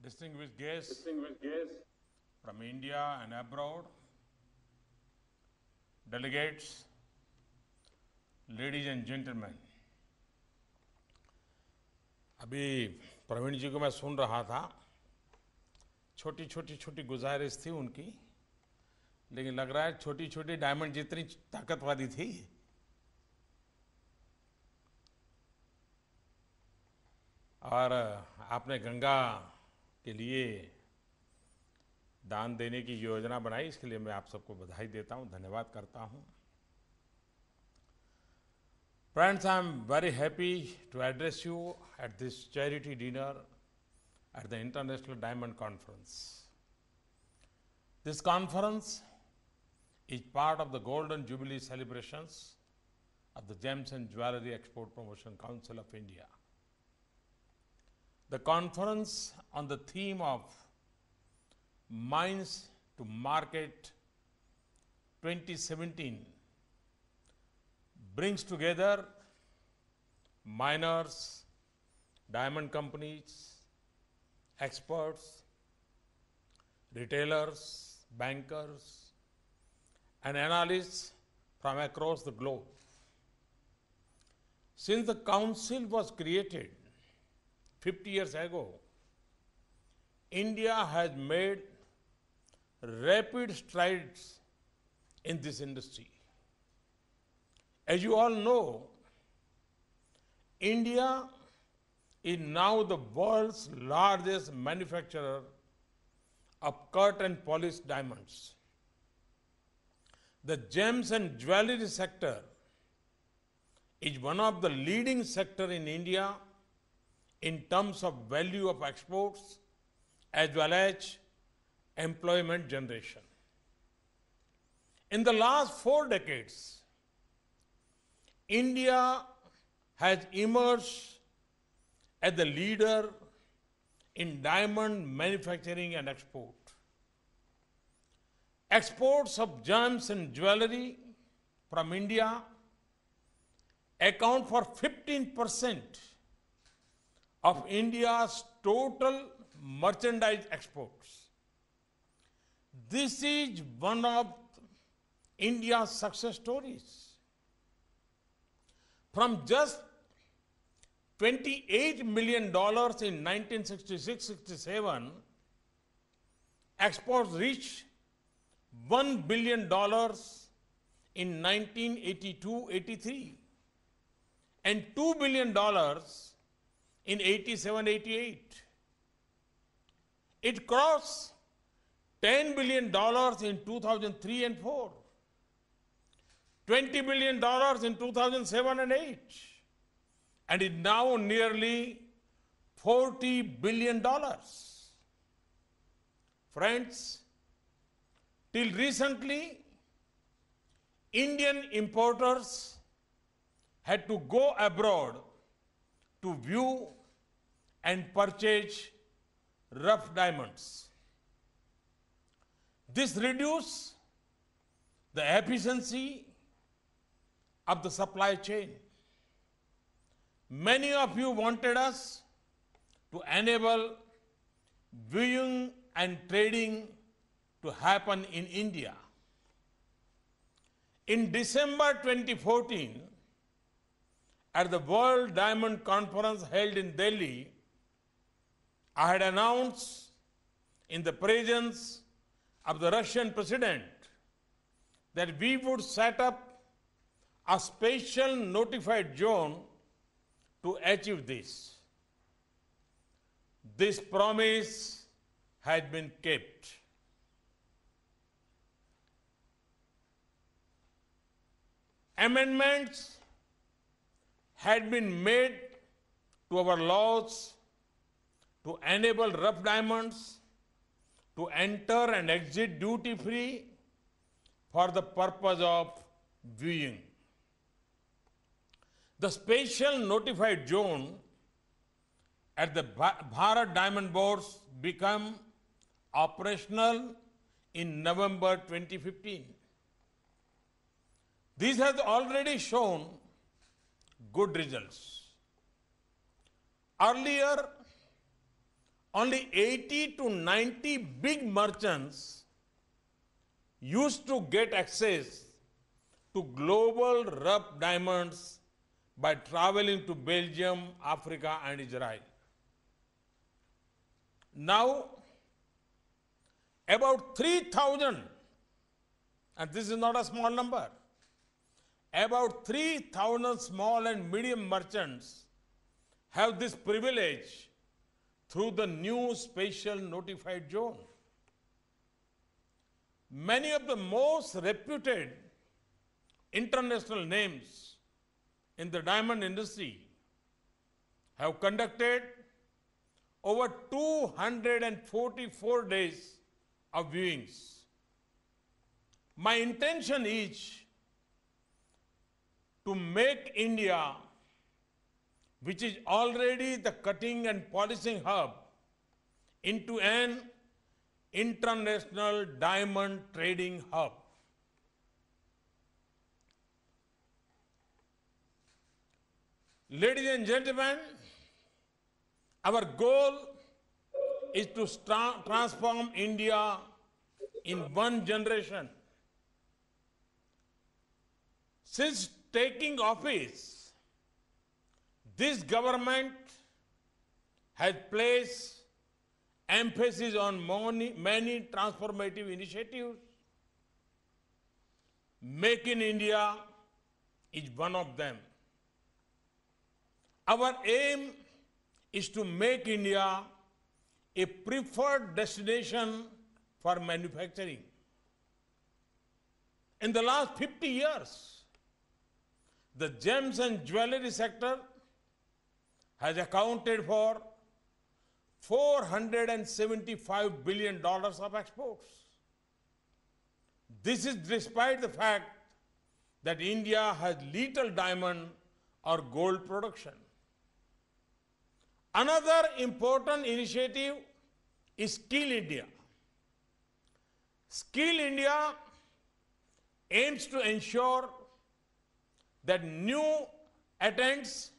distinguished guests from India and abroad, delegates, ladies and gentlemen. अभी प्रवीण जी को मैं सुन रहा था, छोटी छोटी छोटी गुजारिश थी उनकी, लेकिन लग रहा है छोटी छोटी डायमंड जितनी ताकत वाली थी। और आपने गंगा के लिए दान देने की योजना बनाई, इसके लिए मैं आप सबको बधाई देता हूं, धन्यवाद करता हूं। Friends, I am very happy to address you at this charity dinner at the International Diamond Conference. This conference is part of the Golden Jubilee celebrations of the Gems and Jewellery Export Promotion Council of India. The conference on the theme of Mines to Market 2017 brings together miners, diamond companies, experts, retailers, bankers, and analysts from across the globe. Since the council was created 50 years ago, India has made rapid strides in this industry. As you all know, India is now the world's largest manufacturer of cut and polished diamonds. The gems and jewelry sector is one of the leading sectors in India in terms of value of exports as well as employment generation. In the last 4 decades, India has emerged as the leader in diamond manufacturing and export. Exports of gems and jewelry from India account for 15% of India's total merchandise exports. This is one of India's success stories. From just $28 million in 1966-67, exports reached $1 billion in 1982-83 and $2 billion in 87-88. It crossed $10 billion in 2003 and 4. $20 billion in 2007 and 8, and is now nearly $40 billion. Friends, till recently, Indian importers had to go abroad to view and purchase rough diamonds. This reduced the efficiency of the supply chain. Many of you wanted us to enable viewing and trading to happen in India. In December 2014, at the World Diamond Conference held in Delhi, I had announced in the presence of the Russian president that we would set up a special notified zone to achieve this. This promise has been kept. Amendments had been made to our laws to enable rough diamonds to enter and exit duty-free for the purpose of viewing. The special notified zone at the Bharat Diamond Bourse became operational in November 2015. This has already shown good results. Earlier, only 80 to 90 big merchants used to get access to global rough diamonds by traveling to Belgium, Africa, and Israel. Now, about 3,000, and this is not a small number, about 3,000 small and medium merchants have this privilege through the new special notified zone. Many of the most reputed international names in the diamond industry have conducted over 244 days of viewings. My intention is to make India, which is already the cutting and polishing hub, into an international diamond trading hub. Ladies and gentlemen, our goal is to transform India in one generation. Since taking office, this government has placed emphasis on many transformative initiatives. Make in India is one of them. Our aim is to make India a preferred destination for manufacturing. In the last 50 years, the gems and jewelry sector has accounted for $475 billion of exports. This is despite the fact that India has little diamond or gold production. Another important initiative is Skill India. Skill India aims to ensure that new attendants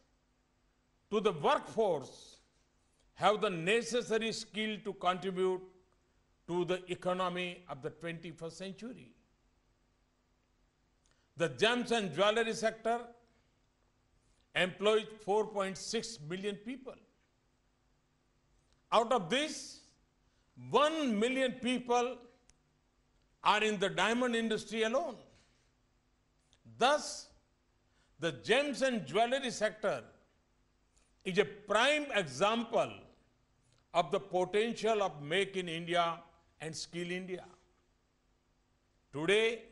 to the workforce have the necessary skill to contribute to the economy of the 21st century. The gems and jewelry sector employs 4.6 million people. Out of this, 1 million people are in the diamond industry alone. Thus, the gems and jewelry sector is a prime example of the potential of Make in India and Skill India. Today,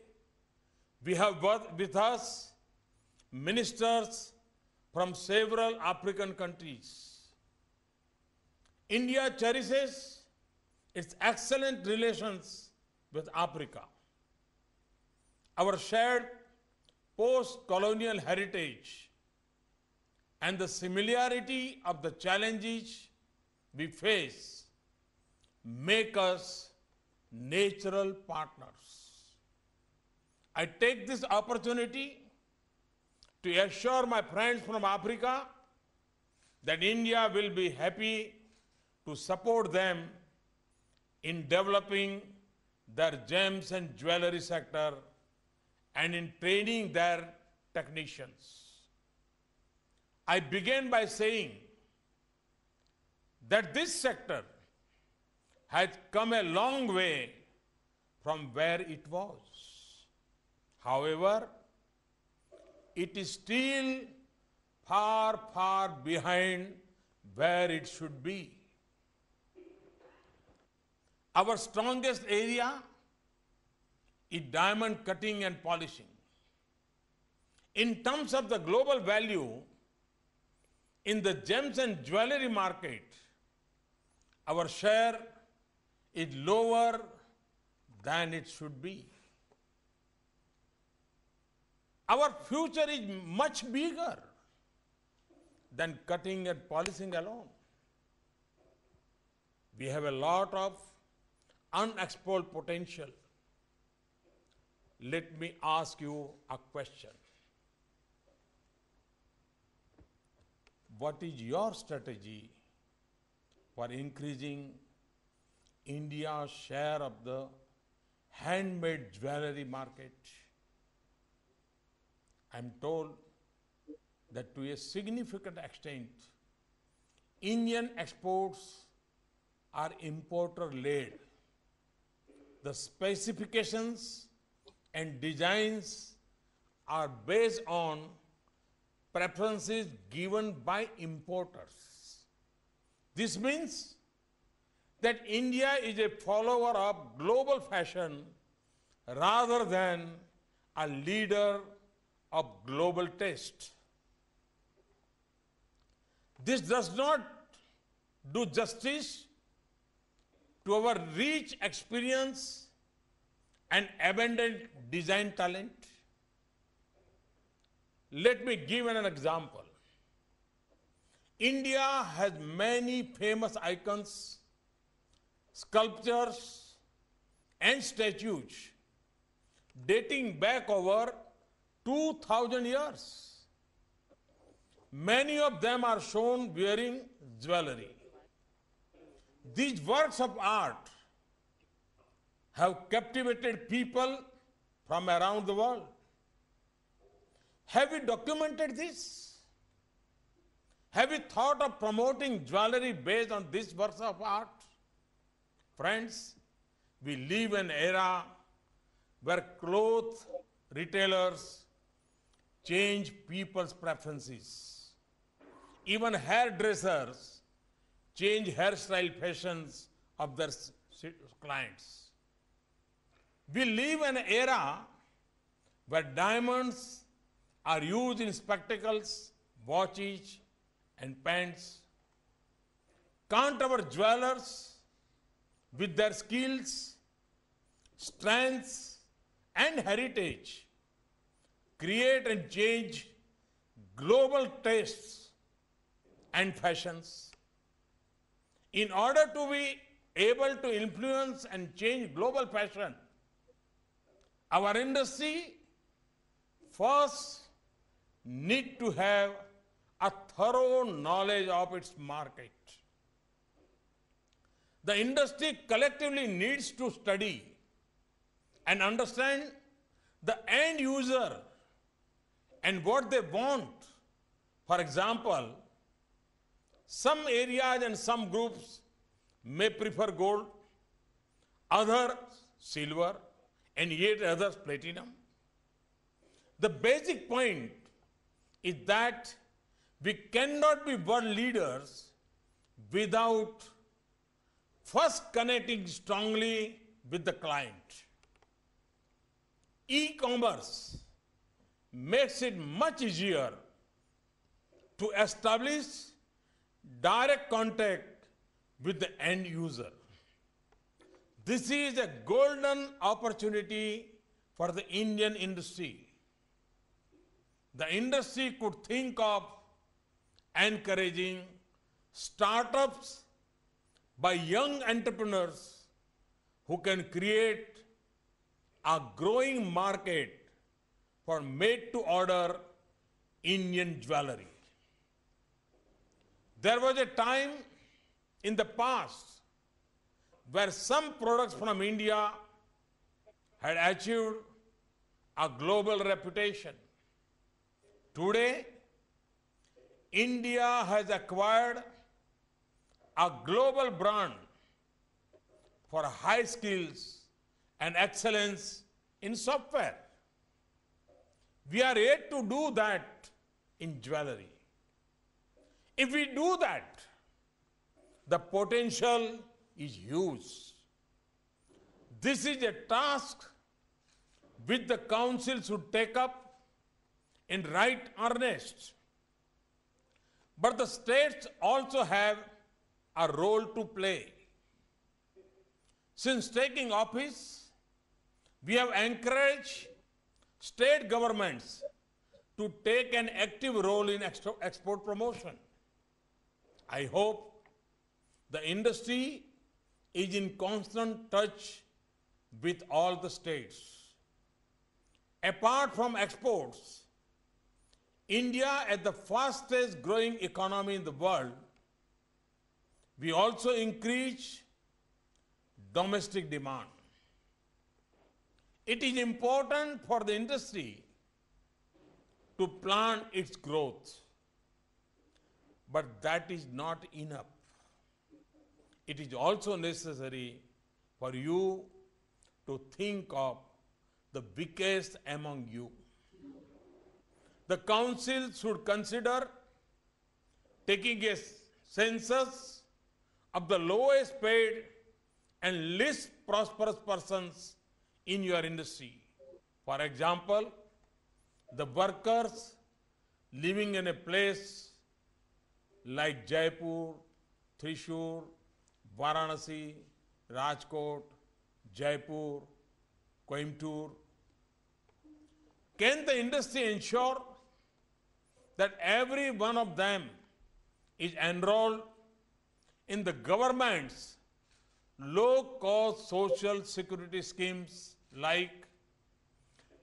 we have with us ministers from several African countries. India cherishes its excellent relations with Africa. Our shared post-colonial heritage and the similarity of the challenges we face make us natural partners. I take this opportunity to assure my friends from Africa that India will be happy to support them in developing their gems and jewelry sector and in training their technicians. I began by saying that this sector has come a long way from where it was. However, it is still far, far behind where it should be. Our strongest area is diamond cutting and polishing. In terms of the global value, in the gems and jewelry market, our share is lower than it should be. Our future is much bigger than cutting and polishing alone. We have a lot of unexplored potential. Let me ask you a question. What is your strategy for increasing India's share of the handmade jewelry market. I'm told that to a significant extent, Indian exports are importer-led. The specifications and designs are based on preferences given by importers. This means that India is a follower of global fashion rather than a leader of global taste. This does not do justice to our rich experience and abundant design talent. Let me give an example. India has many famous icons, sculptures, and statues dating back over 2,000 years. Many of them are shown wearing jewelry. These works of art have captivated people from around the world. Have we documented this? Have we thought of promoting jewelry based on these works of art? Friends, we live in an era where cloth retailers change people's preferences. Even hairdressers change hairstyle fashions of their clients. We live in an era where diamonds are used in spectacles, watches, and pants. Can't our jewelers, with their skills, strengths, and heritage, create and change global tastes and fashions? In order to be able to influence and change global fashion, our industry first need to have a thorough knowledge of its market. The industry collectively needs to study and understand the end user and what they want. For example, some areas and some groups may prefer gold, others silver, and yet others platinum. The basic point is that we cannot be world leaders without first connecting strongly with the client. E-commerce makes it much easier to establish direct contact with the end user. This is a golden opportunity for the Indian industry. The industry could think of encouraging startups by young entrepreneurs who can create a growing market for made-to-order Indian jewelry. There was a time in the past where some products from India had achieved a global reputation. Today, India has acquired a global brand for high skills and excellence in software. We are yet to do that in jewelry. If we do that, the potential is huge. This is a task which the Council should take up in right earnest. But the states also have a role to play. Since taking office, we have encouraged state governments to take an active role in export promotion. I hope the industry is in constant touch with all the states. Apart from exports, India, as the fastest growing economy in the world, We also increase domestic demand. It is important for the industry to plan its growth, but that is not enough. It is also necessary for you to think of the weakest among you. The council should consider taking a census of the lowest paid and least prosperous persons in your industry. For example, the workers living in a place like Jaipur, Thrissur, Varanasi, Rajkot, Jaipur, Coimbatore. Can the industry ensure that every one of them is enrolled in the government's low-cost social security schemes like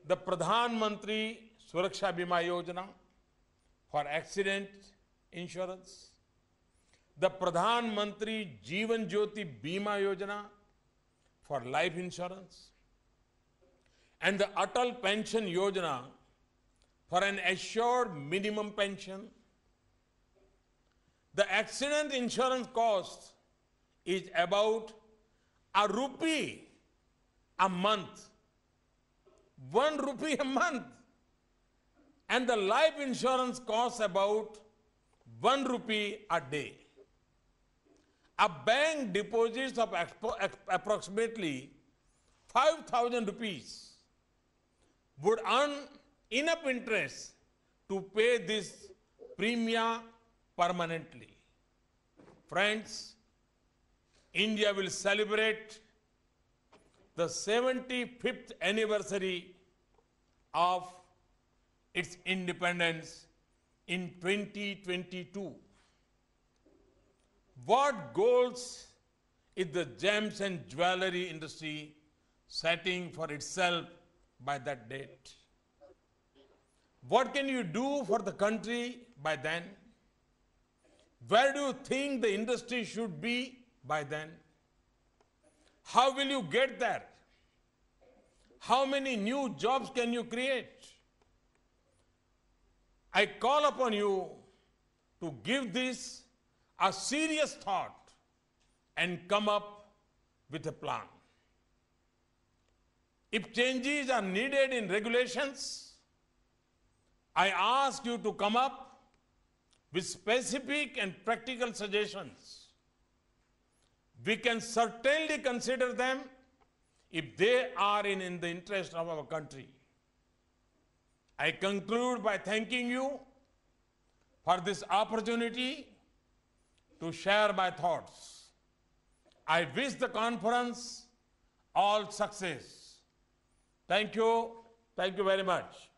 the Pradhan Mantri Suraksha Bima Yojana for accident insurance, the Pradhan Mantri Jeevan Jyoti Bima Yojana for life insurance, and the Atal Pension Yojana for an assured minimum pension? The accident insurance cost is about ₹1 a month. ₹1 a month. And the life insurance costs about ₹1 a day. A bank deposits of approximately 5,000 rupees would earn enough interest to pay this premium permanently. Friends, India will celebrate the 75th anniversary of its independence in 2022. What goals is the gems and jewelry industry setting for itself by that date? What can you do for the country by then? Where do you think the industry should be by then? How will you get there? How many new jobs can you create? I call upon you to give this a serious thought and come up with a plan. If changes are needed in regulations, I ask you to come up with specific and practical suggestions. We can certainly consider them if they are in the interest of our country. I conclude by thanking you for this opportunity to share my thoughts. I wish the conference all success. Thank you. Thank you very much.